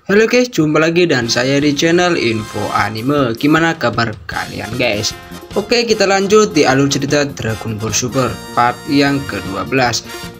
Halo guys, jumpa lagi dan saya di channel Info Anime. Gimana kabar kalian guys? Oke, kita lanjut di alur cerita Dragon Ball Super part yang ke-12.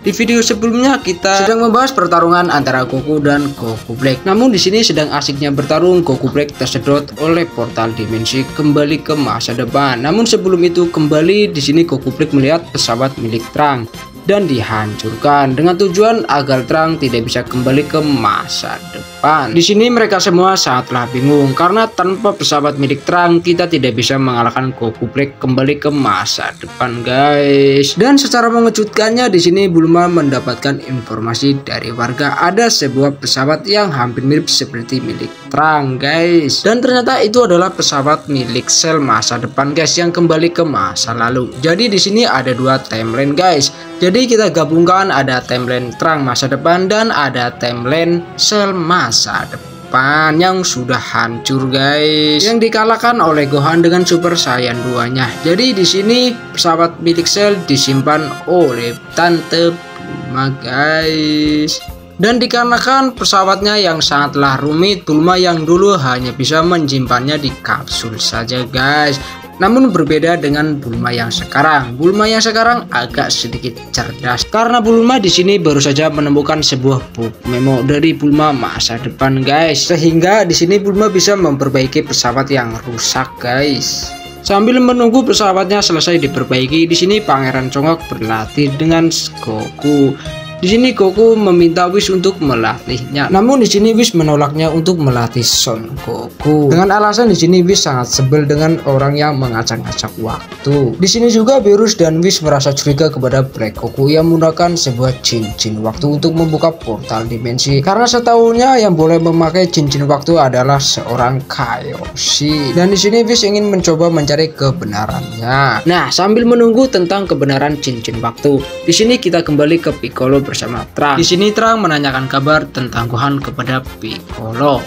Di video sebelumnya kita sedang membahas pertarungan antara Goku dan Goku Black. Namun di sini sedang asiknya bertarung, Goku Black tersedot oleh portal dimensi kembali ke masa depan. Namun sebelum itu kembali di sini Goku Black melihat pesawat milik Trunks dan dihancurkan dengan tujuan agar Trunks tidak bisa kembali ke masa depan. Di sini mereka semua sangatlah bingung karena tanpa pesawat milik Trunks kita tidak bisa mengalahkan Goku Black kembali ke masa depan guys. Dan secara mengejutkannya di sini Bulma mendapatkan informasi dari warga ada sebuah pesawat yang hampir mirip seperti milik Trunks guys. Dan ternyata itu adalah pesawat milik Cell masa depan guys yang kembali ke masa lalu. Jadi di sini ada dua timeline guys. Jadi kita gabungkan ada timeline Trunks masa depan dan ada timeline Cell masa depan yang sudah hancur guys, yang dikalahkan oleh Gohan dengan Super Saiyan 2-nya. Jadi di sini pesawat milik Cell disimpan oleh Tante Bulma guys. Dan dikarenakan pesawatnya yang sangatlah rumit, Bulma yang dulu hanya bisa menyimpannya di kapsul saja guys. Namun berbeda dengan Bulma yang sekarang. Bulma yang sekarang agak sedikit cerdas karena Bulma di sini baru saja menemukan sebuah buku memo dari Bulma masa depan guys. Sehingga di sini Bulma bisa memperbaiki pesawat yang rusak guys. Sambil menunggu pesawatnya selesai diperbaiki, di sini Pangeran Congok berlatih dengan Goku. Di sini Goku meminta Whis untuk melatihnya. Namun di sini Whis menolaknya untuk melatih Son Goku. Dengan alasan di sini Whis sangat sebel dengan orang yang mengacak-acak waktu. Di sini juga Beerus dan Whis merasa curiga kepada Black Goku yang menggunakan sebuah cincin waktu untuk membuka portal dimensi. Karena setahunya yang boleh memakai cincin waktu adalah seorang Kaioshin. Dan di sini Whis ingin mencoba mencari kebenarannya. Nah, sambil menunggu tentang kebenaran cincin waktu, di sini kita kembali ke Piccolo bersama Trunks. Di sini Trunks menanyakan kabar tentang Gohan kepada Piccolo.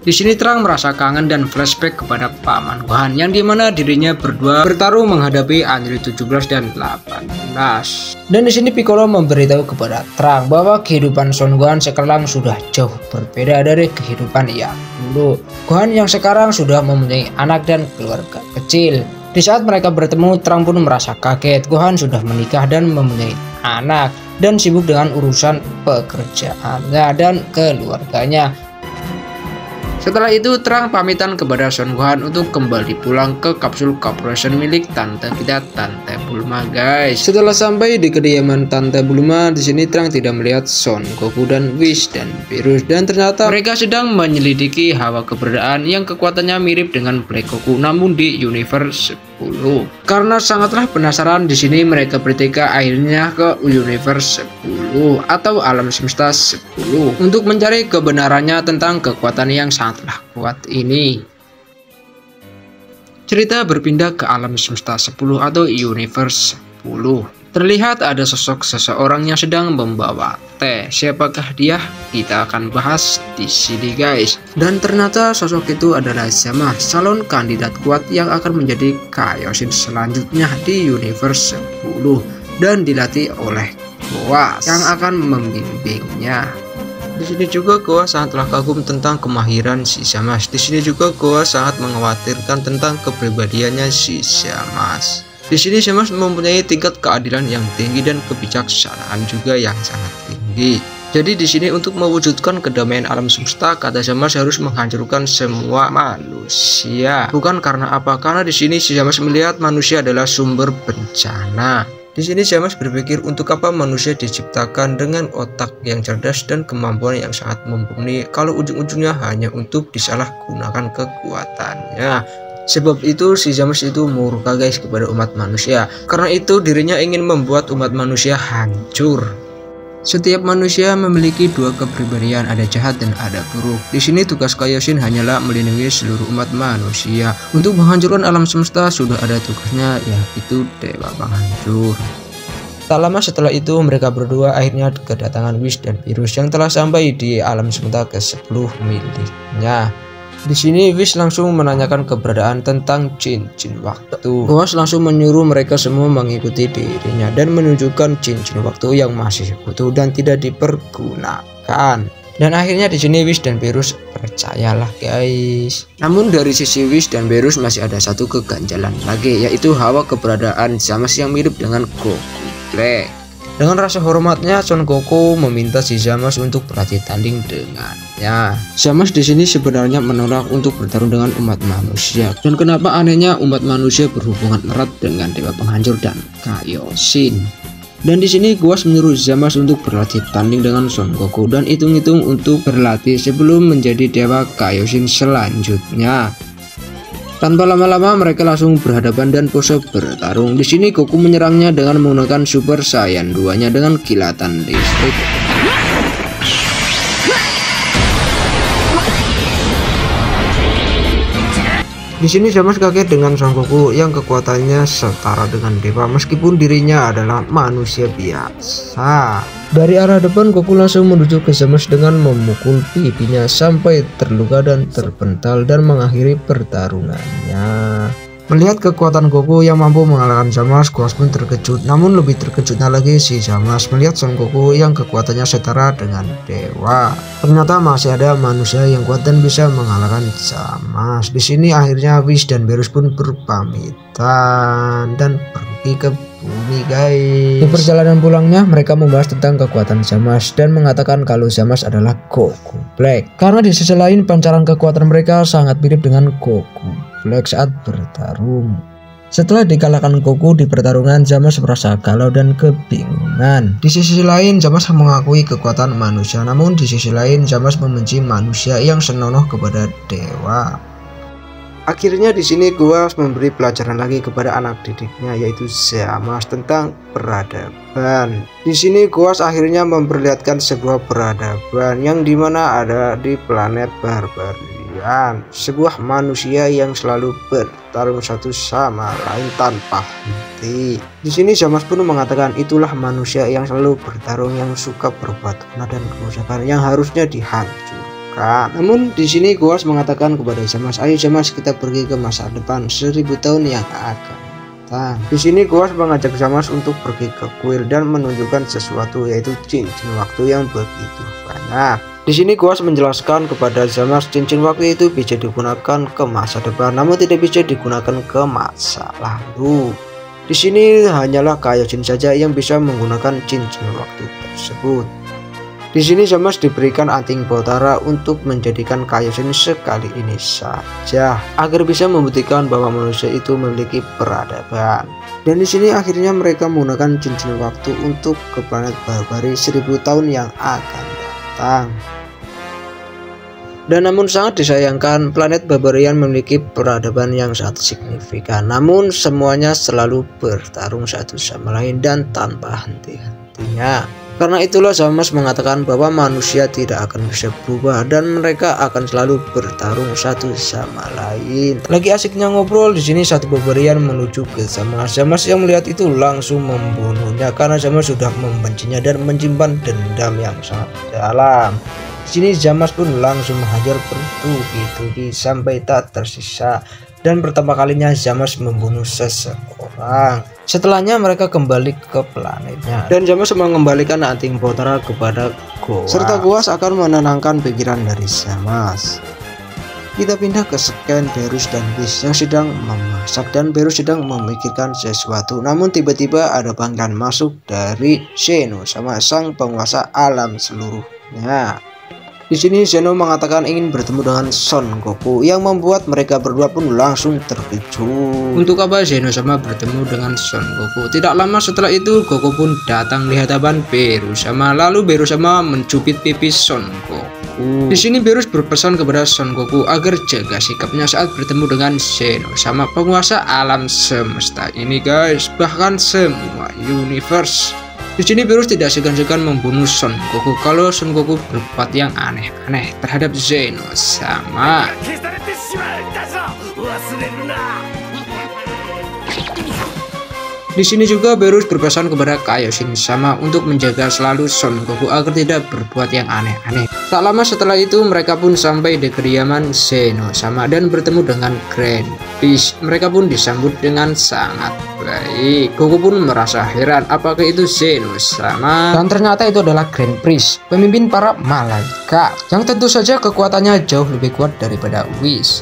Di sini Trunks merasa kangen dan flashback kepada paman Gohan yang dimana dirinya berdua bertarung menghadapi Android 17 dan 18. Dan di sini Piccolo memberitahu kepada Trunks bahwa kehidupan Son Gohan sekarang sudah jauh berbeda dari kehidupan yang dulu. Gohan yang sekarang sudah mempunyai anak dan keluarga kecil. Di saat mereka bertemu, Trunks pun merasa kaget. Gohan sudah menikah dan mempunyai anak dan sibuk dengan urusan pekerjaannya dan keluarganya. Setelah itu Trunks pamitan kepada Son Gohan untuk kembali pulang ke kapsul corporation milik tante kita, Tante Bulma guys. Setelah sampai di kediaman Tante Bulma, di sini Trunks tidak melihat Son Goku dan Whis dan Beerus, dan ternyata mereka sedang menyelidiki hawa keberadaan yang kekuatannya mirip dengan Black Goku namun di universe 10. Karena sangatlah penasaran, di sini mereka bertiga akhirnya ke universe 10 atau alam semesta 10 untuk mencari kebenarannya tentang kekuatan yang sangatlah kuat ini. Cerita berpindah ke alam semesta 10 atau universe 10. Terlihat ada sosok seseorang yang sedang membawa teh. Siapakah dia? Kita akan bahas di sini guys. Dan ternyata sosok itu adalah Zama, calon kandidat kuat yang akan menjadi Kaioshin selanjutnya di universe 10 dan dilatih oleh Goa yang akan membimbingnya. Di sini juga Goa sangatlah kagum tentang kemahiran si Zama. Di sini juga Goa sangat mengkhawatirkan tentang kepribadiannya si Zama. Di sini Zama mempunyai tingkat keadilan yang tinggi dan kebijaksanaan juga yang sangat tinggi. Jadi di sini untuk mewujudkan kedamaian alam semesta, kata Zama harus menghancurkan semua manusia. Bukan karena apa? Karena di sini Zama melihat manusia adalah sumber bencana. Di sini Zama berpikir untuk apa manusia diciptakan dengan otak yang cerdas dan kemampuan yang sangat mumpuni kalau ujung-ujungnya hanya untuk disalahgunakan kekuatannya. Sebab itu si Zama itu murka guys kepada umat manusia. Karena itu dirinya ingin membuat umat manusia hancur. Setiap manusia memiliki dua kepribadian, ada jahat dan ada buruk. Di sini tugas Kaioshin hanyalah melindungi seluruh umat manusia. Untuk menghancurkan alam semesta sudah ada tugasnya, yaitu Dewa Penghancur. Tak lama setelah itu mereka berdua akhirnya kedatangan Whis dan Beerus yang telah sampai di alam semesta ke-10 miliknya. Di sini Whis langsung menanyakan keberadaan tentang cincin waktu. Gohan langsung menyuruh mereka semua mengikuti dirinya dan menunjukkan cincin waktu yang masih utuh dan tidak dipergunakan. Dan akhirnya di sini Whis dan Beerus percayalah guys. Namun dari sisi Whis dan Beerus masih ada satu keganjalan lagi, yaitu hawa keberadaan Zamasu yang mirip dengan Goku Black. Dengan rasa hormatnya, Son Goku meminta si Zamasu untuk berlatih tanding dengannya. Zamasu di sini sebenarnya menolak untuk bertarung dengan umat manusia. Dan kenapa anehnya umat manusia berhubungan erat dengan dewa penghancur dan Kaioshin. Dan di sini Guas menyuruh Zamasu untuk berlatih tanding dengan Son Goku dan hitung-hitung untuk berlatih sebelum menjadi dewa Kaioshin selanjutnya. Tanpa lama-lama mereka langsung berhadapan dan pose bertarung. Di sini Goku menyerangnya dengan menggunakan Super Saiyan 2-nya dengan kilatan listrik. Di sini Zamasu kaget dengan Son Goku yang kekuatannya setara dengan dewa meskipun dirinya adalah manusia biasa. Dari arah depan Goku langsung menuju ke Zamasu dengan memukul pipinya sampai terluka dan terpental dan mengakhiri pertarungannya. Melihat kekuatan Goku yang mampu mengalahkan Zamasu, Guas pun terkejut. Namun lebih terkejutnya lagi si Zamasu melihat Son Goku yang kekuatannya setara dengan dewa. Ternyata masih ada manusia yang kuat dan bisa mengalahkan Zamasu. Di sini akhirnya Whis dan Beerus pun berpamitan dan pergi ke bumi guys. Di perjalanan pulangnya mereka membahas tentang kekuatan Zamasu dan mengatakan kalau Zamasu adalah Goku Black. Karena di sisi lain pancaran kekuatan mereka sangat mirip dengan Goku Black saat bertarung. Setelah dikalahkan Goku di pertarungan, Zamasu merasa galau dan kebingungan. Di sisi lain Zamasu mengakui kekuatan manusia, namun di sisi lain Zamasu membenci manusia yang senonoh kepada dewa. Akhirnya di sini Guas memberi pelajaran lagi kepada anak didiknya, yaitu Zamasu tentang peradaban. Di sini Guas akhirnya memperlihatkan sebuah peradaban yang dimana ada di planet Barbarian, sebuah manusia yang selalu bertarung satu sama lain tanpa henti. Di sini Zamasu pun mengatakan itulah manusia yang selalu bertarung, yang suka berbuat onar dan kerusakan yang harusnya dihancurkan. Namun di sini Guas mengatakan kepada Zamasu, ayo Zamasu kita pergi ke masa depan 1000 tahun yang akan datang. Di sini Guas mengajak Zamasu untuk pergi ke kuil dan menunjukkan sesuatu, yaitu cincin waktu yang begitu banyak. Di sini Guas menjelaskan kepada Zamasu cincin waktu itu bisa digunakan ke masa depan, namun tidak bisa digunakan ke masa lalu. Di sini hanyalah Kaioshin saja yang bisa menggunakan cincin waktu tersebut. Di sini Zamasu diberikan anting Potara untuk menjadikan Kaioshin sekali ini saja agar bisa membuktikan bahwa manusia itu memiliki peradaban. Dan di sini akhirnya mereka menggunakan cincin waktu untuk ke planet Barbari 1000 tahun yang akan datang. Dan namun sangat disayangkan planet Barbarian memiliki peradaban yang sangat signifikan. Namun semuanya selalu bertarung satu sama lain dan tanpa henti-hentinya. Karena itulah Zamasu mengatakan bahwa manusia tidak akan bisa berubah dan mereka akan selalu bertarung satu sama lain. Lagi asiknya ngobrol di sini satu Barbarian menuju ke Zamasu. Zamasu yang melihat itu langsung membunuhnya karena Zamasu sudah membencinya dan menyimpan dendam yang sangat dalam. Di sini Zamasu pun langsung menghajar bertubi-tubi sampai tak tersisa. Dan pertama kalinya Zamasu membunuh seseorang. Setelahnya mereka kembali ke planetnya dan Zamasu mengembalikan anting Potara kepada Guas. Serta Guas akan menenangkan pikiran dari Zamasu. Kita pindah ke scan Beerus dan Whis yang sedang memasak dan Beerus sedang memikirkan sesuatu. Namun tiba-tiba ada panggilan masuk dari Zeno sama sang penguasa alam seluruhnya. Di sini Zeno mengatakan ingin bertemu dengan Son Goku yang membuat mereka berdua pun langsung terkejut. Untuk apa Zeno sama bertemu dengan Son Goku? Tidak lama setelah itu Goku pun datang di hadapan Beerus sama, lalu Beerus sama mencubit pipi Son Goku. Di sini Beerus berpesan kepada Son Goku agar jaga sikapnya saat bertemu dengan Zeno sama penguasa alam semesta ini guys, bahkan semua universe. Di sini Beerus tidak segan-segan membunuh Son Goku kalau Son Goku berbuat yang aneh-aneh terhadap Zeno sama. Di Di sini juga Beerus berpesan kepada Kaioshin sama untuk menjaga selalu Son Goku agar tidak berbuat yang aneh-aneh. Tak lama setelah itu mereka pun sampai di kediaman Zeno sama dan bertemu dengan Grand Beast. Mereka pun disambut dengan sangat baik. Goku pun merasa heran apakah itu Zeno sama, dan ternyata itu adalah Grand Beast, pemimpin para malaikat yang tentu saja kekuatannya jauh lebih kuat daripada Whis.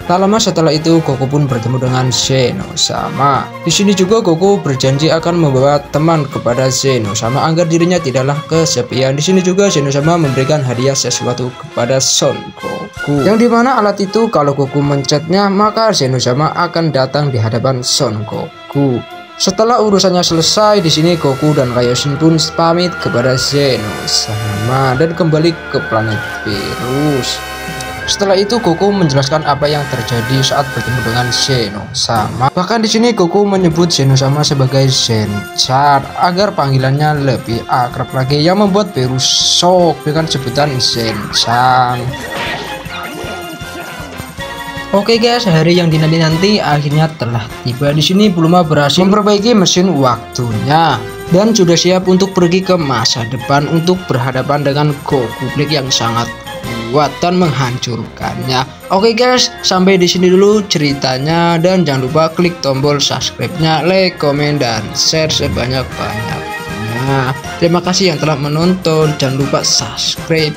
Tak lama setelah itu Goku pun bertemu dengan Zeno sama. Di sini juga Goku berjanji akan membawa teman kepada Zeno sama agar dirinya tidaklah kesepian. Di sini juga Zeno sama memberikan hadiah sesuatu kepada Son Goku, yang dimana alat itu kalau Goku mencetnya maka Zeno sama akan datang di hadapan Son Goku. Setelah urusannya selesai, di sini Goku dan Kaioshin pun pamit kepada Zeno sama dan kembali ke planet Beerus. Setelah itu Goku menjelaskan apa yang terjadi saat bertemu dengan Zeno sama. Bahkan di sini Goku menyebut Zeno sama sebagai Zen-chan agar panggilannya lebih akrab lagi, yang membuat Beerus shock dengan sebutan Zen-chan. Oke guys, hari yang dinanti-nanti akhirnya telah tiba. Di sini Bulma berhasil memperbaiki mesin waktunya dan sudah siap untuk pergi ke masa depan untuk berhadapan dengan Goku Black yang sangat kuat dan menghancurkannya. Oke guys, sampai di sini dulu ceritanya, dan jangan lupa klik tombol subscribe-nya, like, komen, dan share sebanyak-banyaknya. Terima kasih yang telah menonton. Jangan lupa subscribe.